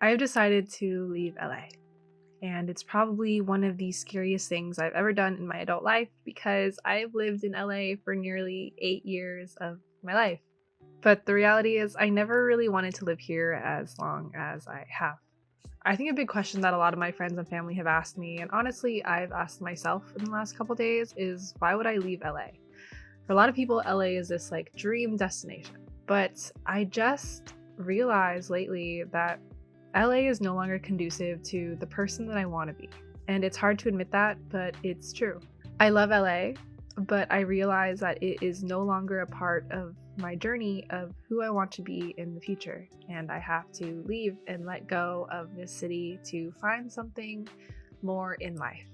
I've decided to leave LA, and it's probably one of the scariest things I've ever done in my adult life because I've lived in LA for nearly 8 years of my life. But the reality is, I never really wanted to live here as long as I have. I think a big question that a lot of my friends and family have asked me, and honestly, I've asked myself in the last couple days, is why would I leave LA? For a lot of people, LA is this like dream destination. But I just realized lately that LA is no longer conducive to the person that I want to be. And it's hard to admit that, but it's true. I love LA, but I realize that it is no longer a part of my journey of who I want to be in the future. And I have to leave and let go of this city to find something more in life.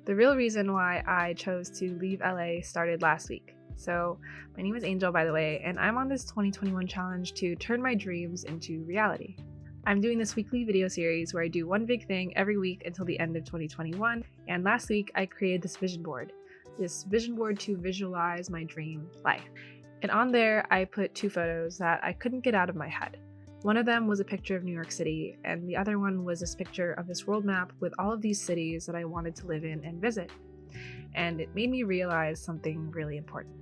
The real reason why I chose to leave LA started last week. So, my name is Angel, by the way, and I'm on this 2021 challenge to turn my dreams into reality. I'm doing this weekly video series where I do one big thing every week until the end of 2021, and last week I created this vision board to visualize my dream life. And on there, I put 2 photos that I couldn't get out of my head. One of them was a picture of New York City, and the other one was this picture of this world map with all of these cities that I wanted to live in and visit. And it made me realize something really important.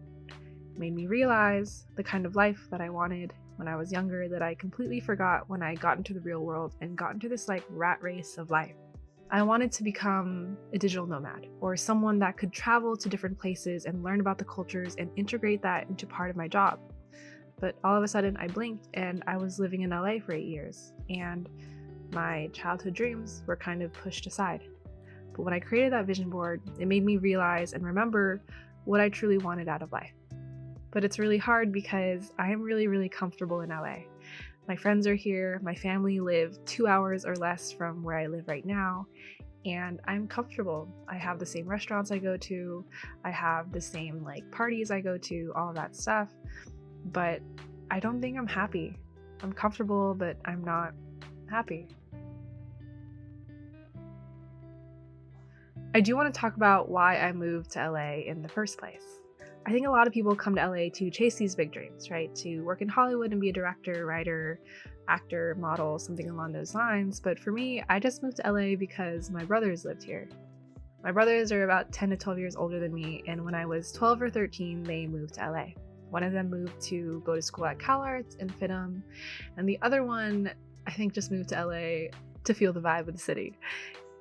It made me realize the kind of life that I wanted when I was younger that I completely forgot when I got into the real world and got into this like rat race of life. I wanted to become a digital nomad, or someone that could travel to different places and learn about the cultures and integrate that into part of my job. But all of a sudden I blinked and I was living in LA for 8 years, and my childhood dreams were kind of pushed aside. But when I created that vision board, it made me realize and remember what I truly wanted out of life. But it's really hard because I am really, really comfortable in LA. My friends are here, my family live 2 hours or less from where I live right now, and I'm comfortable. I have the same restaurants I go to, I have the same like parties I go to, all of that stuff, but I don't think I'm happy. I'm comfortable, but I'm not happy. I do want to talk about why I moved to LA in the first place. I think a lot of people come to LA to chase these big dreams, right? To work in Hollywood and be a director, writer, actor, model, something along those lines. But for me, I just moved to LA because my brothers lived here. My brothers are about 10 to 12 years older than me, and when I was 12 or 13, they moved to LA. One of them moved to go to school at CalArts and FITM, and the other one, I think, just moved to LA to feel the vibe of the city.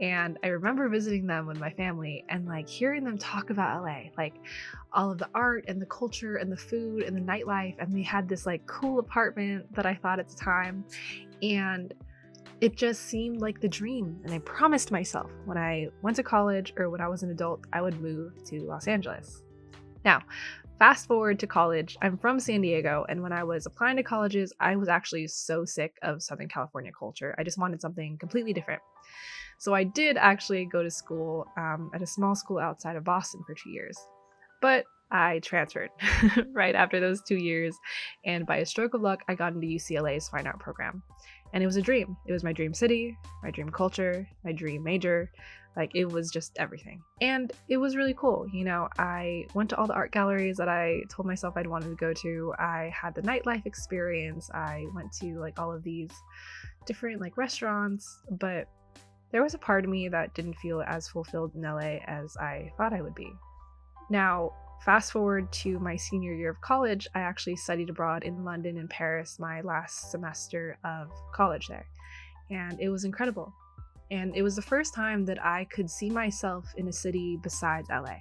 And I remember visiting them with my family and like hearing them talk about LA, like all of the art and the culture and the food and the nightlife. And they had this like cool apartment that I thought at the time. And it just seemed like the dream. And I promised myself when I went to college or when I was an adult, I would move to Los Angeles. Now, fast forward to college. I'm from San Diego. And when I was applying to colleges, I was actually so sick of Southern California culture. I just wanted something completely different. So I did actually go to school at a small school outside of Boston for 2 years, but I transferred right after those 2 years, and by a stroke of luck, I got into UCLA's fine art program, and it was a dream. It was my dream city, my dream culture, my dream major. Like, it was just everything, and it was really cool. You know, I went to all the art galleries that I told myself I'd wanted to go to. I had the nightlife experience. I went to like all of these different like restaurants, but there was a part of me that didn't feel as fulfilled in LA as I thought I would be. Now, fast forward to my senior year of college, I actually studied abroad in London and Paris my last semester of college there. And it was incredible. And it was the first time that I could see myself in a city besides LA.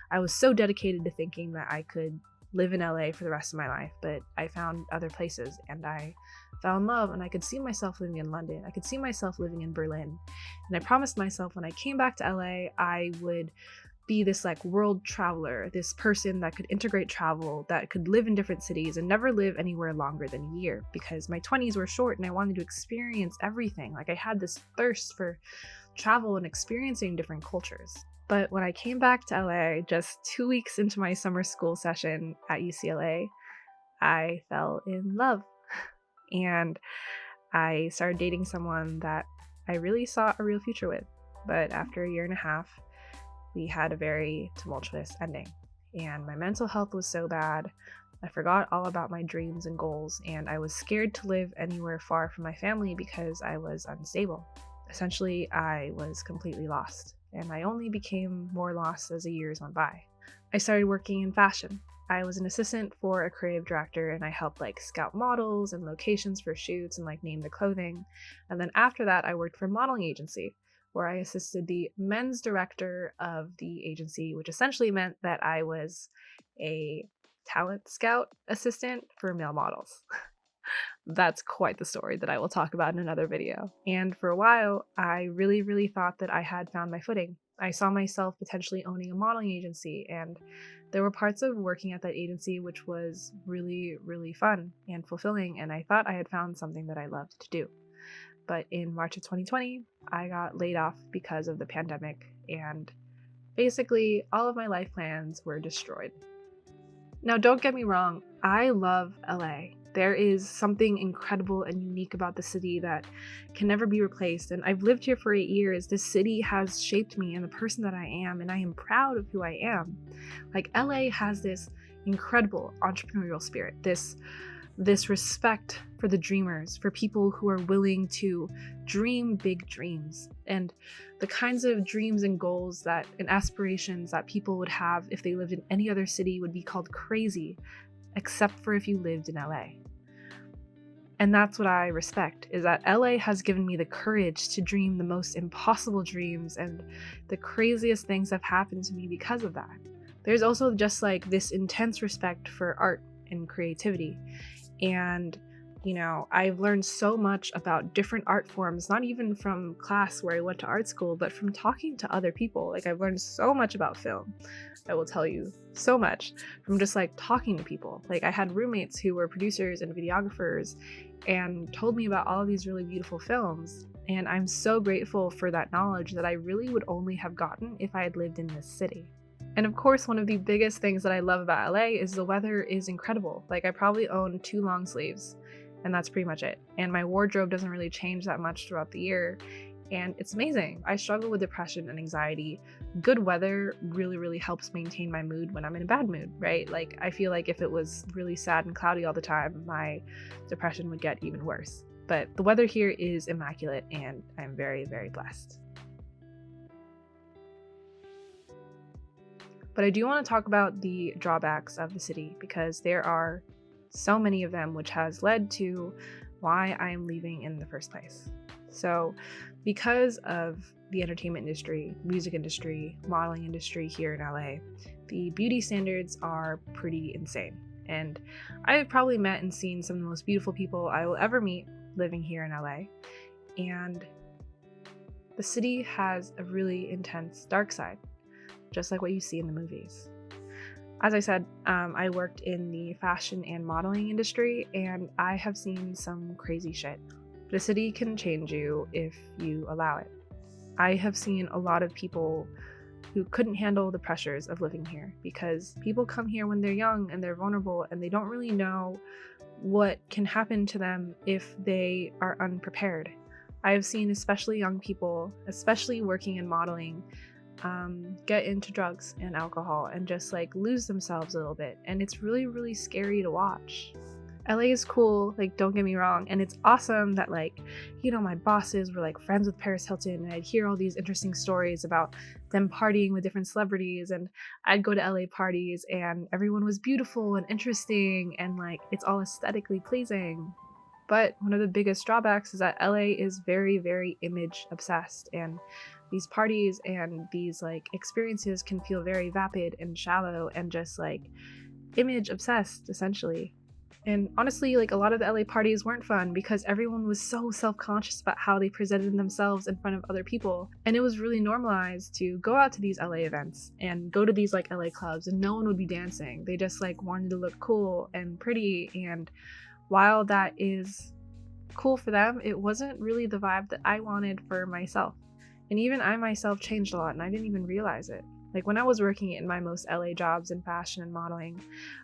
I was so dedicated to thinking that I could live in LA for the rest of my life, but I found other places and I fell in love, and I could see myself living in London. I could see myself living in Berlin. And I promised myself when I came back to LA, I would be this like world traveler, this person that could integrate travel, that could live in different cities and never live anywhere longer than a year, because my 20s were short and I wanted to experience everything. Like, I had this thirst for travel and experiencing different cultures. But when I came back to LA, just 2 weeks into my summer school session at UCLA, I fell in love. And I started dating someone that I really saw a real future with. But after a year and a half, we had a very tumultuous ending. And my mental health was so bad. I forgot all about my dreams and goals, and I was scared to live anywhere far from my family because I was unstable. Essentially, I was completely lost, and I only became more lost as the years went by. I started working in fashion. I was an assistant for a creative director, and I helped scout models and locations for shoots and name the clothing. And then after that, I worked for a modeling agency where I assisted the men's director of the agency, which essentially meant that I was a talent scout assistant for male models. That's quite the story that I will talk about in another video. And for a while, I really thought that I had found my footing. I saw myself potentially owning a modeling agency, and there were parts of working at that agency which was really fun and fulfilling, and I thought I had found something that I loved to do. But in March of 2020, I got laid off because of the pandemic, and basically all of my life plans were destroyed. Now, don't get me wrong, I love LA. There is something incredible and unique about the city that can never be replaced, and I've lived here for 8 years. This city has shaped me and the person that I am, and I am proud of who I am. LA has this incredible entrepreneurial spirit, this respect for the dreamers, for people who are willing to dream big dreams, and the kinds of dreams and goals and aspirations that people would have if they lived in any other city would be called crazy, except for if you lived in LA. And that's what I respect, is that LA has given me the courage to dream the most impossible dreams, and the craziest things have happened to me because of that. There's also just this intense respect for art and creativity. And, I've learned so much about different art forms, not even from class where I went to art school, but from talking to other people. I've learned so much about film. I will tell you so much from just talking to people. I had roommates who were producers and videographers and told me about all of these really beautiful films. And I'm so grateful for that knowledge that I really would only have gotten if I had lived in this city. And of course, one of the biggest things that I love about LA is the weather is incredible. I probably own 2 long sleeves, and that's pretty much it. And my wardrobe doesn't really change that much throughout the year, and it's amazing. I struggle with depression and anxiety. Good weather really helps maintain my mood when I'm in a bad mood, right? I feel if it was really sad and cloudy all the time, my depression would get even worse. But the weather here is immaculate, and I'm very blessed. But I do want to talk about the drawbacks of the city, because there are so many of them, which has led to why I am leaving in the first place. So because of the entertainment industry, music industry, modeling industry here in LA, the beauty standards are pretty insane. And I have probably met and seen some of the most beautiful people I will ever meet living here in LA. And the city has a really intense dark side, just like what you see in the movies. As I said, I worked in the fashion and modeling industry, and I have seen some crazy shit. The city can change you if you allow it. I have seen a lot of people who couldn't handle the pressures of living here, because people come here when they're young and they're vulnerable, and they don't really know what can happen to them if they are unprepared. I have seen especially young people, especially working in modeling, get into drugs and alcohol and just lose themselves a little bit, and it's really scary to watch. LA is cool, don't get me wrong, and it's awesome that my bosses were friends with Paris Hilton, and I'd hear all these interesting stories about them partying with different celebrities, and I'd go to LA parties and everyone was beautiful and interesting, and it's all aesthetically pleasing. But one of the biggest drawbacks is that LA is very image obsessed, and these parties and these experiences can feel very vapid and shallow and just image obsessed, essentially. And honestly, a lot of the LA parties weren't fun because everyone was so self-conscious about how they presented themselves in front of other people. And it was really normalized to go out to these LA events and go to these LA clubs, and no one would be dancing. They just wanted to look cool and pretty, and while that is cool for them, it wasn't really the vibe that I wanted for myself. And even I myself changed a lot, and I didn't even realize it. When I was working in my most LA jobs in fashion and modeling,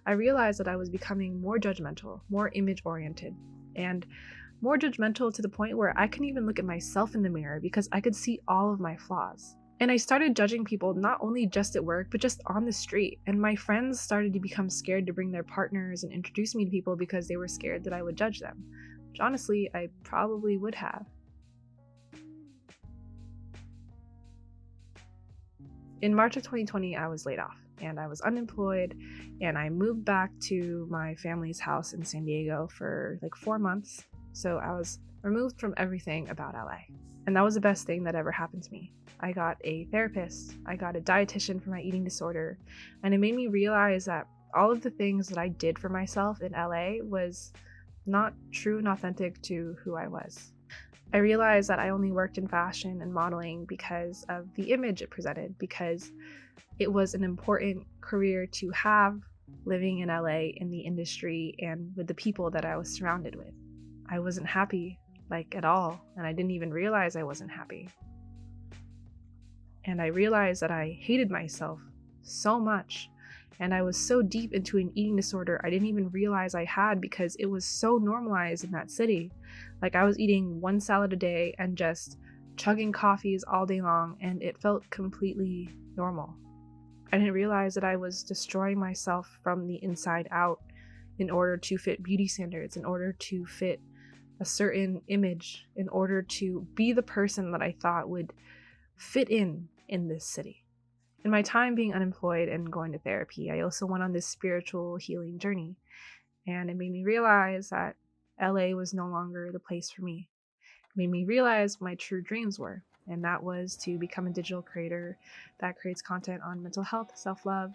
I realized that I was becoming more judgmental, more image-oriented, and more judgmental to the point where I couldn't even look at myself in the mirror because I could see all of my flaws. And I started judging people not only just at work, but just on the street. And my friends started to become scared to bring their partners and introduce me to people because they were scared that I would judge them, which honestly, I probably would have. In March of 2020, I was laid off and I was unemployed, and I moved back to my family's house in San Diego for like 4 months. So I was removed from everything about LA. And that was the best thing that ever happened to me. I got a therapist, I got a dietitian for my eating disorder, and it made me realize that all of the things that I did for myself in LA was not true and authentic to who I was. I realized that I only worked in fashion and modeling because of the image it presented, because it was an important career to have living in LA in the industry and with the people that I was surrounded with. I wasn't happy, like at all, and I didn't even realize I wasn't happy. And I realized that I hated myself so much, and I was so deep into an eating disorder I didn't even realize I had because it was so normalized in that city. Like I was eating 1 salad a day and just chugging coffees all day long, and it felt completely normal. I didn't realize that I was destroying myself from the inside out in order to fit beauty standards, in order to fit a certain image, in order to be the person that I thought would fit in this city. In my time being unemployed and going to therapy, I also went on this spiritual healing journey, and it made me realize that LA was no longer the place for me. It made me realize what my true dreams were, and that was to become a digital creator that creates content on mental health, self-love,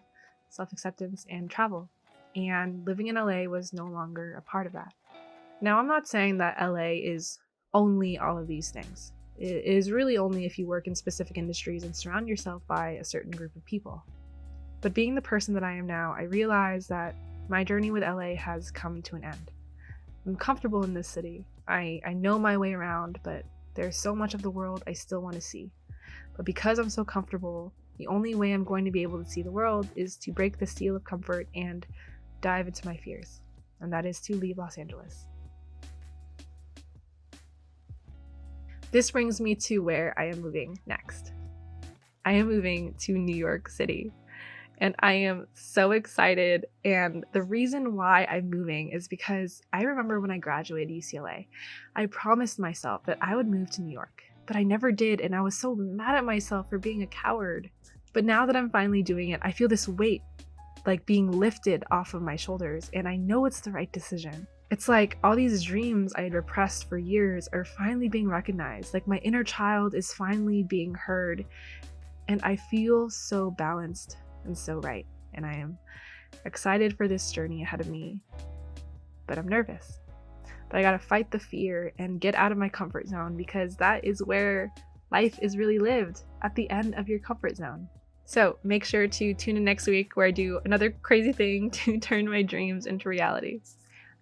self-acceptance, and travel. And living in LA was no longer a part of that. Now, I'm not saying that LA is only all of these things. It is really only if you work in specific industries and surround yourself by a certain group of people. But being the person that I am now, I realize that my journey with LA has come to an end. I'm comfortable in this city. I know my way around, but there's so much of the world I still want to see. But because I'm so comfortable, the only way I'm going to be able to see the world is to break the seal of comfort and dive into my fears. And that is to leave Los Angeles. This brings me to where I am moving next. I am moving to New York City, and I am so excited. And the reason why I'm moving is because I remember when I graduated UCLA, I promised myself that I would move to New York, but I never did, and I was so mad at myself for being a coward. But now that I'm finally doing it, I feel this weight like being lifted off of my shoulders, and I know it's the right decision. It's like all these dreams I had repressed for years are finally being recognized. Like my inner child is finally being heard, and I feel so balanced and so right. And I am excited for this journey ahead of me, but I'm nervous. But I gotta fight the fear and get out of my comfort zone, because that is where life is really lived, at the end of your comfort zone. So make sure to tune in next week where I do another crazy thing to turn my dreams into reality.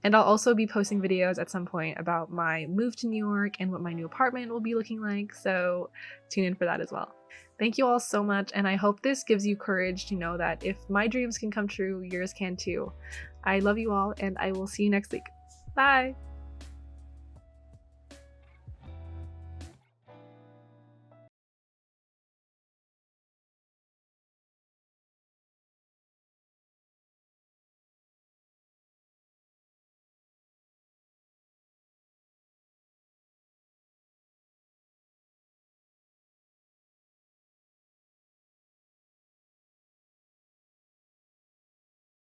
And I'll also be posting videos at some point about my move to New York and what my new apartment will be looking like, so tune in for that as well. Thank you all so much, and I hope this gives you courage to know that if my dreams can come true, yours can too. I love you all, and I will see you next week. Bye!